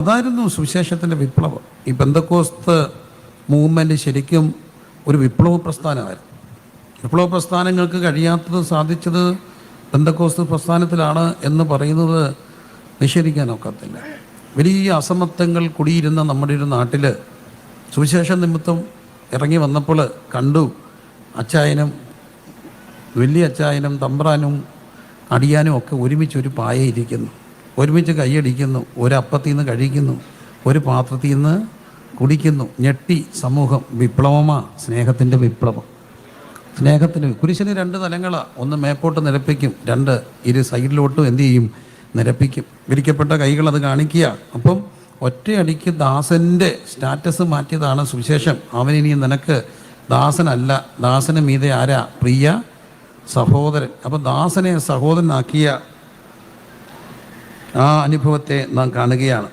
അതായിരുന്നു സുവിശേഷത്തിൻ്റെ വിപ്ലവം. ഈ പെന്തക്കോസ്ത് മൂവ്മെൻറ്റ് ശരിക്കും ഒരു വിപ്ലവ പ്രസ്ഥാനമായിരുന്നു. വിപ്ലവ പ്രസ്ഥാനങ്ങൾക്ക് കഴിയാത്തത് സാധിച്ചത് പെന്തക്കോസ്ത് പ്രസ്ഥാനത്തിലാണ് എന്ന് പറയുന്നത് നിഷേധിക്കാനൊക്കത്തില്ല. വലിയ അസമത്വങ്ങൾ കുടിയിരുന്ന നമ്മുടെ ഒരു നാട്ടിൽ സുവിശേഷ നിമിത്തം ഇറങ്ങി വന്നപ്പോൾ കണ്ടു, അച്ചായനും വലിയ അച്ചായനും തമ്പ്രാനും അടിയാനും ഒക്കെ ഒരുമിച്ച് ഒരു പായയിരിക്കുന്നു, ഒരുമിച്ച് കൈയടിക്കുന്നു, ഒരു അപ്പത്തിൽ നിന്ന് കഴിക്കുന്നു, ഒരു പാത്രത്തിൽ നിന്ന് കുടിക്കുന്നു. ഞെട്ടി സമൂഹം. വിപ്ലവമാ, സ്നേഹത്തിൻ്റെ വിപ്ലവം. സ്നേഹത്തിന് കുരിശിന് രണ്ട് തലങ്ങളാണ്. ഒന്ന് മേപ്പോട്ട് നിരപ്പിക്കും, രണ്ട് ഇരു സൈഡിലോട്ടും എന്തു ചെയ്യും, നിരപ്പിക്കും. വിരിക്കപ്പെട്ട കൈകൾ അത് കാണിക്കുക. അപ്പം ഒറ്റയടിക്ക് ദാസൻ്റെ സ്റ്റാറ്റസ് മാറ്റിയതാണ് സുവിശേഷം. അവനിനി നിനക്ക് ദാസനല്ല, ദാസന് മീതെ ആരാ? പ്രിയ സഹോദരൻ. അപ്പം ദാസനെ സഹോദരനാക്കിയ ആ അനുഭവത്തെ നാം കാണുകയാണ്.